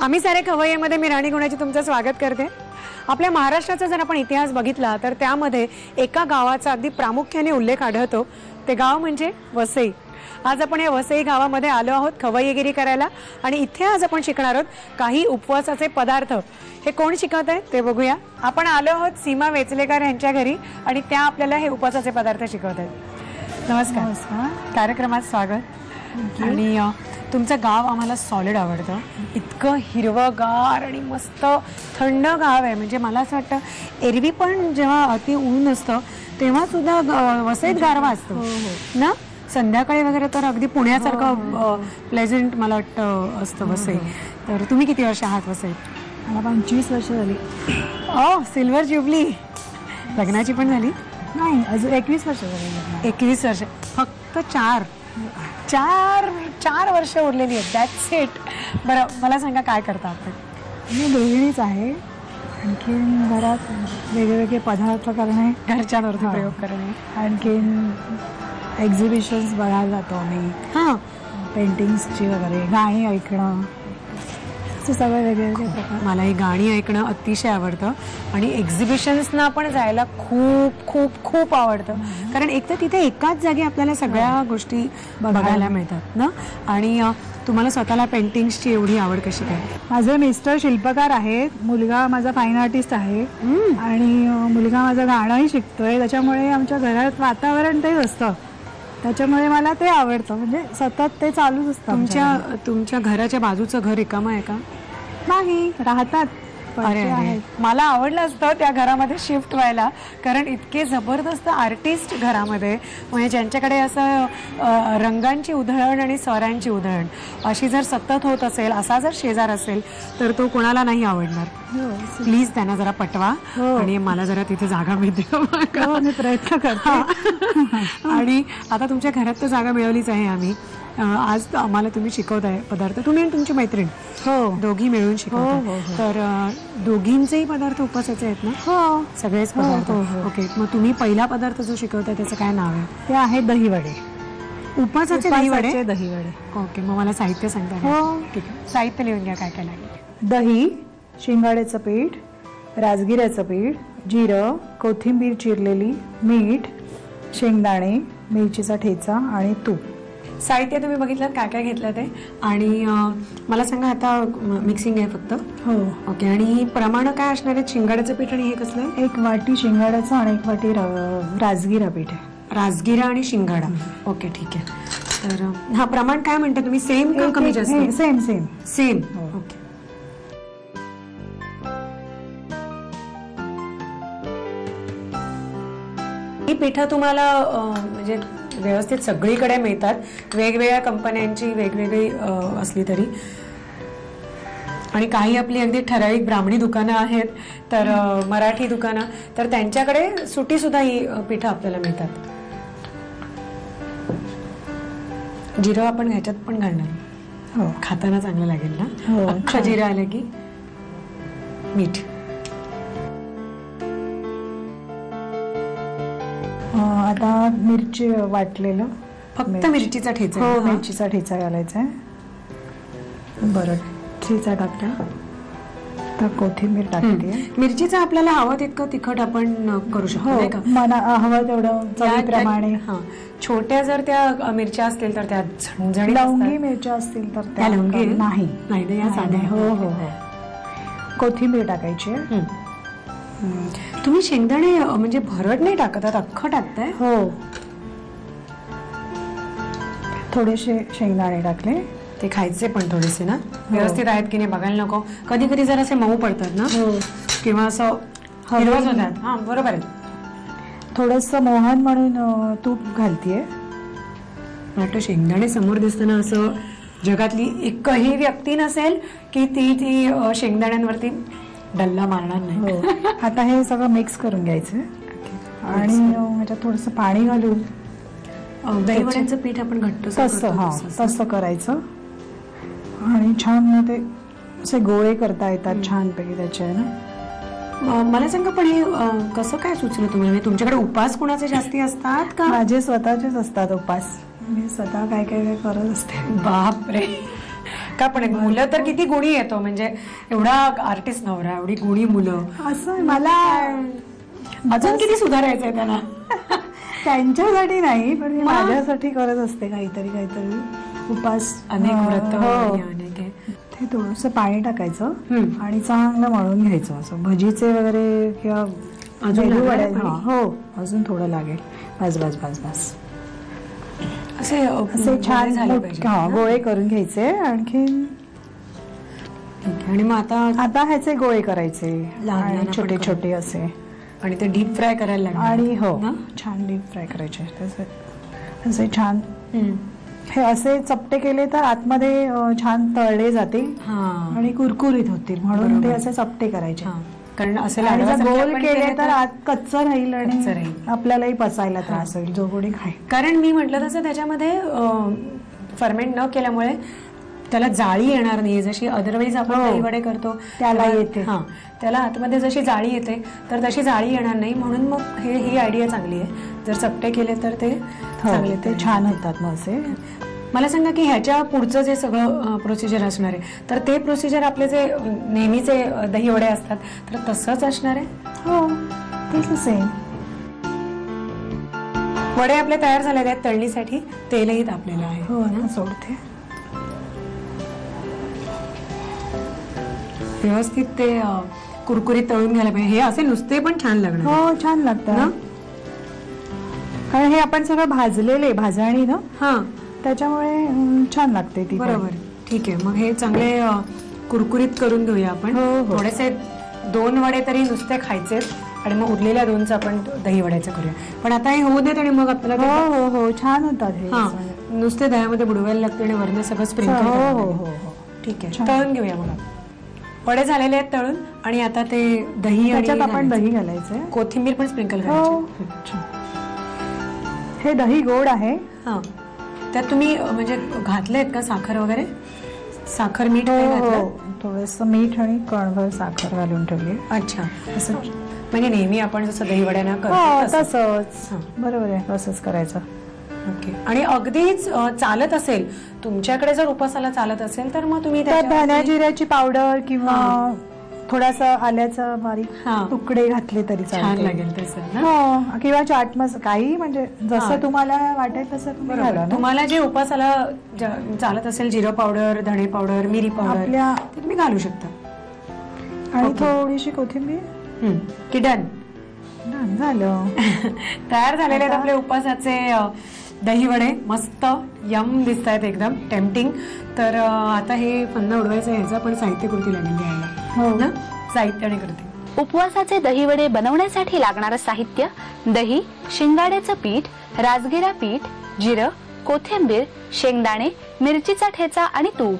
आम्ही सारे खवय्येमध्ये मी राणी गुणाची तुमचं स्वागत करते। आपल्या महाराष्ट्राचा जर आपण इतिहास बघितला तर त्यामध्ये एका गावाचा अगदी प्रामुख्याने उल्लेख आढळतो, ते गाव म्हणजे वसई। आज आपण या वसई गावामध्ये आलो आहोत खवय्येगिरी करायला आणि इथे आज आपण शिकणार आहोत काही उपवासाचे पदार्थ। हे कोण शिकवत आहे ते बघूया। आपण आलो आहोत सीमा वेचलेकर यांच्या घरी आणि त्या आपल्याला हे उपवासाचे पदार्थ शिकवत आहेत। नमस्कार, कार्यक्रमात स्वागत। आणि तुमचं गाव आम्हाला सॉलिड आवडतं, इतकं हिरवगार आणि मस्त थंड गाव आहे। म्हणजे मला असं वाटतं एरवी पण जेव्हा अति ऊन असतं तेव्हा सुद्धा वसईत गारवा असतो ना, संध्याकाळी वगैरे तर अगदी पुण्यासारखं प्लेझंट मला वाटतं असतं वसई। तर तुम्ही किती वर्ष आहात वसईत? मला 25 वर्ष झाली। Silver jubilee. लग्नाची पण झाली? नाही, अजून 21 वर्ष झाली। 21 वर्ष, फक्त चार वर्ष उरलेली आहेत, दॅट्स इट। बरं, मला सांगा काय करता आपण? मी गृहिणीच आहे, आणखीन घरात वेगवेगळे पदार्थ करणे, घरच्यांवरती प्रयोग करणे, आणखीन एक्झिबिशन्स बघायला जातो आम्ही। हां, पेंटिंग्सची वगैरे, गाणी ऐकणं, असे सगळे वेगवेगळे प्रकार। मला ही गाणी ऐकणं अतिशय आवडतं आणि एक्झिबिशन्सना पण जायला खूप खूप खूप आवडतं, कारण एक तर तिथे एकाच जागी आपल्याला सगळ्या गोष्टी बघायला मिळतात ना। आणि तुम्हाला स्वतःला पेंटिंग्सची एवढी आवड कशी काय? माझे मिस्टर शिल्पकार आहेत, मुलगा माझा फाईन आर्टिस्ट आहे आणि मुलगा माझं गाणंही शिकतोय, त्याच्यामुळे आमच्या घरात वातावरण तेच असतं, त्याच्यामुळे मला ते आवडतं। म्हणजे सतत ते चालूच असतं। तुमच्या घराच्या बाजूचं घर रिकामं आहे का? नाही, राहतात। अरे, मला आवडलं असतं त्या घरामध्ये शिफ्ट व्हायला, कारण इतके जबरदस्त आर्टिस्ट घरामध्ये, म्हणजे ज्यांच्याकडे असं रंगांची उधळण आणि स्वरांची उधळण अशी जर सतत होत असेल, असा जर शेजार असेल तर तो कोणाला नाही आवडणार। प्लीज त्यांना जरा पटवा आणि मला जरा तिथे जागा मिळते। मी प्रयत्न करते। आणि आता तुमच्या घरात तर जागा मिळवलीच आहे आम्ही। आज आम्हाला तुम्ही शिकवताय पदार्थ, तुम्ही आणि तुमची मैत्रीण दोघी मिळून शिकवताय। तर दोघींचेही पदार्थ उपवासाचे आहेत ना? हो, सगळेच पदार्थ। ओके, मग तुम्ही पहिला पदार्थ जो शिकवताय त्याचं काय नाव आहे? ते आहे दहीवडे। उपवासाचे दहीवडे? दहीवडे। ओके, मग मला साहित्य सांगता? हो, ठीक आहे, साहित्य लिहून घ्या काय काय लागेल। दही, शेंगाड्याचं पीठ, राजगिऱ्याचं पीठ, जिरं, कोथिंबीर चिरलेली, मीठ, शेंगदाणे, मिरचीचा ठेचा आणि तूप। साहित्य तुम्ही बघितलं काय काय घेतलं ते, आणि मला सांगा आता मिक्सिंग आहे फक्त? हो। ओके, आणि प्रमाण काय असणार आहे? शेंगाड्याचं पीठ आणि हे कसलं आहे? 1 वाटी शेंगाड्याचं आणि 1 वाटी राजगिरा पीठ आहे। राजगिरा आणि शिंगाडा, ओके ठीक आहे। तर हा प्रमाण काय म्हणता तुम्ही? सेम का कमी जास्त? सेम। Same, okay. ही पिठं तुम्हाला म्हणजे व्यवस्थित सगळीकडे मिळतात, वेगवेगळ्या कंपन्यांची वेगवेगळी असली तरी, आणि काही आपली अगदी ठराविक ब्राह्मणी दुकानं आहेत, तर मराठी दुकानं, तर त्यांच्याकडे सुटी सुद्धा ही पिठं आपल्याला मिळतात। जिरं आपण ह्याच्यात पण घालणार? हो, खाताना चांगलं लागेल ना? हो, अख्खं जिरं आलं की मीठ। आता मिरची वाटलेलं, फक्त मिरचीचा ठेचा? हो, मिरचीचा ठेचा घालायचा आहे। बरं, ठेचा टाकला, तर कोथिंबीर टाकते। मिरचीचा आपल्याला हवं तितकं तिखट आपण करू शकतो, नाही का? मला हवं तेवढं चवीप्रमाणे। छोट्या जर त्या मिरच्या असतील तर त्या झणझणीत, लवंगी मिरच्या असतील तर त्या लवंगी नाही, या साध्या। हो, कोथिंबीर टाकायची। तुम्ही शेंगदाणे म्हणजे भरड नाही टाकत, अख्खं टाकताय? हो, थोडेसे शेंगदाणे टाकले। ते खायचे पण थोडेसे ना, व्यवस्थित आहेत की नाही बघायला नको, कधी कधी जर असे मऊ पडतात ना, किंवा असं हिरवत होतात। हा, बरोबर आहे। थोडंसं मोहन म्हणून तूप घालतीये। वाटतं शेंगदाणे समोर दिसताना असं जगातली एकही व्यक्ती नसेल की ती शेंगदाण्यांवरती डल्ला मारणार नाही। आता हे सगळं मिक्स करून घ्यायचं आणि ह्याच्यात थोडंसं पाणी घालून दहीवड्याचं पीठ आपण घट्ट तसं करायचं आणि छान ते असे गोळे करता येतात छानपैकी त्याचे ना। मला सांगा, पण हे कसं काय सुचलं तुम्हाला? तुमच्याकडे उपास कोणाचे जास्ती असतात का? माझे स्वतःचेच असतात उपास। मी स्वतः काय काय काय करत असते. बापरे, का पण मुलं तर किती गुणी येतो, म्हणजे एवढा आर्टिस्ट नवरा, एवढी गुणी मुलं, असं मला अजून किती सुधारायचंय त्यांना. त्यांच्यासाठी नाही, पण मी माझ्यासाठी करत असते काहीतरी उपास. अनेक व्रत हो. आणि अनेक हे. ते थोडंसं पाणी टाकायचं आणि चांगलं मळून घ्यायचं, असं भजीचे वगैरे किंवा अजून मेदू लागणार वडे. पाणी? हो, अजून थोडं लागेल. बस बस बस बस. असे असे छान झाले पाहिजे. गोळे करून घ्यायचे. आणखीन ठीक आहे. आणि मग आता ह्याचे गोळे करायचे लहान आणि आपण छोटे करू. छोटे असे, आणि ते डीप फ्राय करायला लागणार. आणि हो ना? छान डीप फ्राय करायचे तसे. असे छान हम्म. हे असे चपटे केले तर आतमध्ये छान तळले जातील हा. आणि कुरकुरीत होतील, म्हणून बरोबर. ते असे चपटे करायचे. हा. कारण असे आणि जर लाडवासारखे गोल आपण केले तर आत कच्चं राहील कच्चं आणि राहील. आपल्यालाही पचायला त्रास होईल जो कोणी खाईल. कारण मी म्हटलं तसं त्याच्यामध्ये फर्मेंट न केल्यामुळे त्याला जाळी येणार नाही, जशी अदरवाईज आपण हो. दही वडे करतो त्याला तेव्हा- येते. हा, त्याला आतमध्ये जशी जाळी येते तर तशी जाळी येणार नाही, म्हणून मग ही आयडिया चांगली आहे. जर चपटे केले तर ते चांगले हो, ते छान होतात मग असे. मला सांगा की ह्याच्या पुढचं जे सगळं प्रोसिजर असणार आहे, तर ते प्रोसिजर आपले जे नेहमीचे दही वडे असतात तर तसंच असणार आहे. हो, तसं सेम. वडे आपले तयार झालेले आहेत तळणीसाठी, तेलही तापलेलं आहे. हो, आता सोडते. व्यवस्थित ते कुरकुरीत तळून घ्यायला पाहिजे. हे असे नुसते पण छान लागणार. हो, छान लागतं ना? कारण हे आपण सगळं भाजलेले भाजणी ना, हा, त्याच्यामुळे छान लागते ती. बरोबर. ठीक आहे, मग हे चांगले कुरकुरीत करून घेऊया आपण. हो, हो. थोडेसे 2 वडे तरी नुसते खायचे आणि मग उरलेल्या 2चं आपण दही वड्याचं करूया. पण आता हे होऊ देत आणि मग आपल्याला हो ते- हो हो, छान होतात हे. हा, नुसते दह्यामध्ये बुडवायला लागते आणि वरनं सगळं स्प्रिंकल हो करावं हो लागेल. हो हो. ठीक आहे, छान. तळून घेऊया मग. वडे झालेले आहेत तळून, आणि आता ते दही आणि त्याच्यात आपण घालायचं. दही घालायचंय. कोथिंबीर पण स्प्रिंकल हो. करायची. हे दही गोड आहे. हा, त्यात तुम्ही म्हणजे घातलेत का साखर वगैरे? साखर मीठ हो नाही हो, घातलं? थोडस मीठ आणि कणभर साखर घालून ठेवली. अच्छा, असं म्हणजे नेहमी आपण जसं दही वड्यांना हो, करतो तसं. तसंच. हा. बरोबर आहे, तसंच करायचं. ओके. आणि अगदीच चालत असेल तुमच्याकडे, जर उपासाला चालत असेल तर मग तुम्ही तर त्याच्यावरती- धण्या जिऱ्याची पावडर किंवा हा. थोडासा आल्याचा बारीक हा. तुकडे घातले तरी छान चालते. लागेल तसं ना? हो, किंवा चाट मसाला, काही म्हणजे हा. जसं तुम्हाला वाटेल तसं तुम्ही घाला बरोबर. ना. तुम्हाला जे उपासाला चालत असेल, जिरं पावडर, धणे पावडर, मिरी पावडर, आपल्या ते तुम्ही घालू शकता. आणि ओके. थोडीशी कोथिंबीर. की डन. डन झालं. तयार झालेले आहेत आपले उपासाचे दही वडे. मस्त यम दिसत आहेत, एकदम टेम्पटिंग. तर आता हे फन्न उडवायचं आहे, ह्याचं पण साहित्य कृती लागेल घ्यायला. हो ना? साहित्य आणि कृती. उपवासाचे दहीवडे बनवण्यासाठी लागणारं साहित्य: दही, शिंगाड्याचं पीठ, राजगिरा पीठ, जिरं, कोथिंबीर, शेंगदाणे, मिरचीचा ठेचा आणि तूप.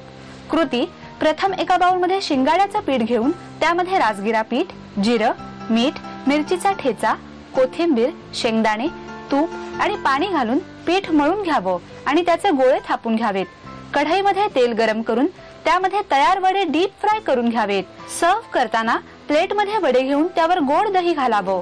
कृती: प्रथम एका बाउलमध्ये शिंगाड्याचं पीठ घेऊन त्यामध्ये राजगिरा पीठ, जिरं, मीठ, मिरचीचा ठेचा, कोथिंबीर, शेंगदाणे, तूप आणि पाणी घालून पीठ मळून घ्यावं आणि त्याचे गोळे थापून घ्यावेत. कढईमध्ये तेल गरम करून त्यामध्ये तयार वडे डीप फ्राय करून घ्यावेत. सर्व्ह करताना प्लेटमध्ये वडे घेऊन त्यावर गोड दही घालावं.